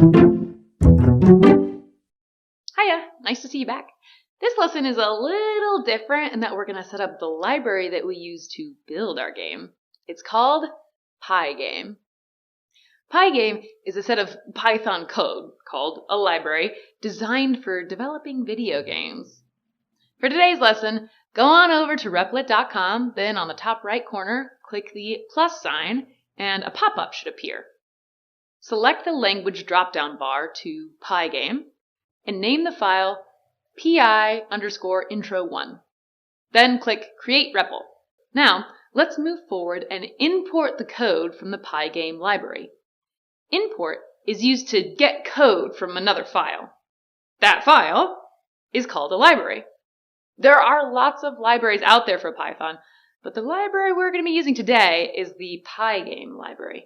Hiya, nice to see you back. This lesson is a little different in that we're going to set up the library that we use to build our game. It's called PyGame. PyGame is a set of Python code called a library designed for developing video games. For today's lesson, go on over to replit.com, then on the top right corner, click the plus sign, and a pop-up should appear. Select the language drop-down bar to PyGame, and name the file pi_intro1. Then click Create REPL. Now, let's move forward and import the code from the PyGame library. Import is used to get code from another file. That file is called a library. There are lots of libraries out there for Python, but the library we're going to be using today is the PyGame library.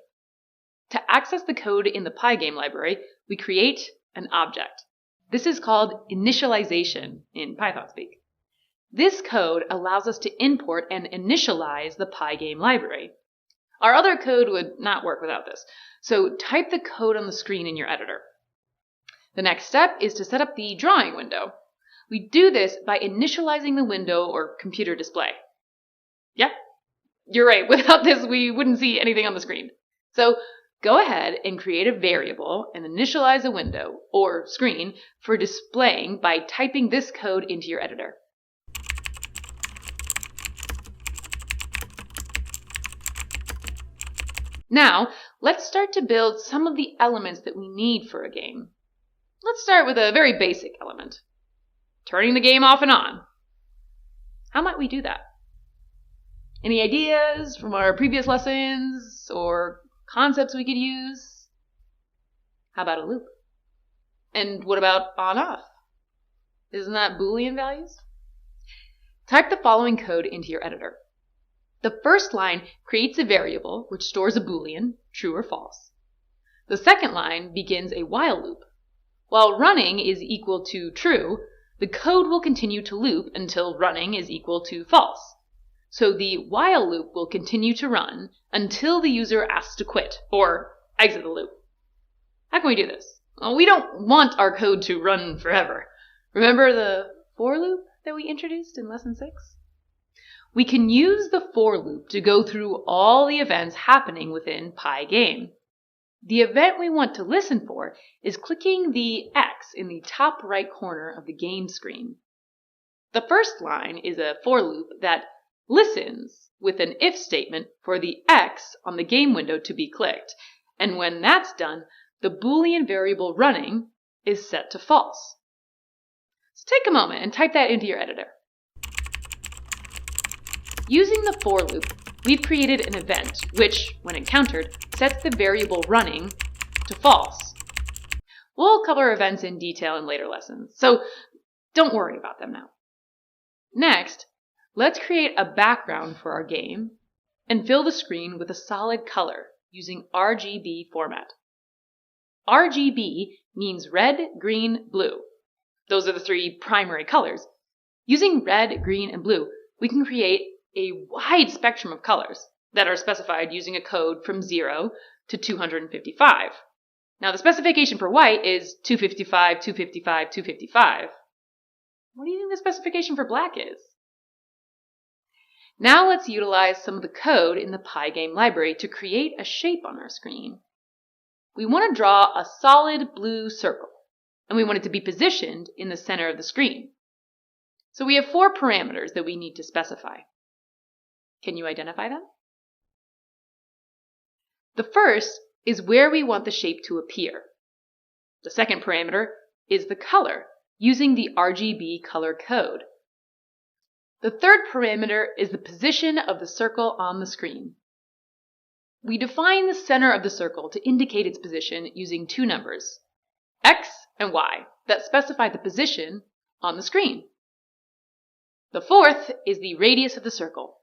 To access the code in the PyGame library, we create an object. This is called initialization in Python speak. This code allows us to import and initialize the PyGame library. Our other code would not work without this, so type the code on the screen in your editor. The next step is to set up the drawing window. We do this by initializing the window or computer display. Yeah, you're right. Without this, we wouldn't see anything on the screen. So go ahead and create a variable and initialize a window or screen for displaying by typing this code into your editor. Now, let's start to build some of the elements that we need for a game. Let's start with a very basic element, turning the game off and on. How might we do that? Any ideas from our previous lessons or concepts we could use? How about a loop? And what about on-off? Isn't that Boolean values? Type the following code into your editor. The first line creates a variable which stores a Boolean, true or false. The second line begins a while loop. While running is equal to true, the code will continue to loop until running is equal to false. So the while loop will continue to run until the user asks to quit or exit the loop. How can we do this? Well, we don't want our code to run forever. Remember the for loop that we introduced in lesson 6? We can use the for loop to go through all the events happening within PyGame. The event we want to listen for is clicking the X in the top right corner of the game screen. The first line is a for loop that listens with an if statement for the X on the game window to be clicked, and when that's done, the Boolean variable running is set to false. So take a moment and type that into your editor. Using the for loop, we've created an event which, when encountered, sets the variable running to false. We'll cover events in detail in later lessons, so don't worry about them now. Next, let's create a background for our game and fill the screen with a solid color using RGB format. RGB means red, green, blue. Those are the 3 primary colors. Using red, green, and blue, we can create a wide spectrum of colors that are specified using a code from 0 to 255. Now the specification for white is 255, 255, 255. What do you think the specification for black is? Now let's utilize some of the code in the PyGame library to create a shape on our screen. We want to draw a solid blue circle, and we want it to be positioned in the center of the screen. So we have 4 parameters that we need to specify. Can you identify them? The first is where we want the shape to appear. The second parameter is the color, using the RGB color code. The third parameter is the position of the circle on the screen. We define the center of the circle to indicate its position using 2 numbers, X and Y, that specify the position on the screen. The fourth is the radius of the circle.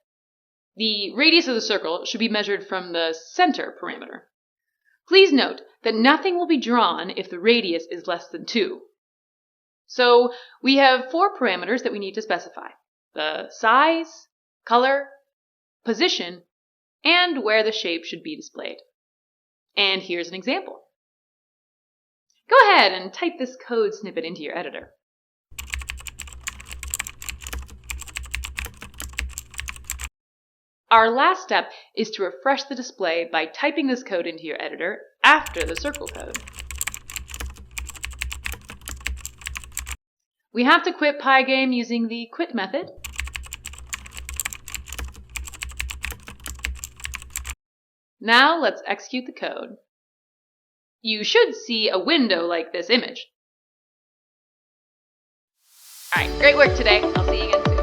The radius of the circle should be measured from the center parameter. Please note that nothing will be drawn if the radius is less than 2. So we have 4 parameters that we need to specify: the size, color, position, and where the shape should be displayed. And here's an example. ahead and type this code snippet into your editor. Our last step is to refresh the display by typing this code into your editor after the circle code. We have to quit PyGame using the quit method. Now let's execute the code. You should see a window like this image. All right, great work today. I'll see you again soon.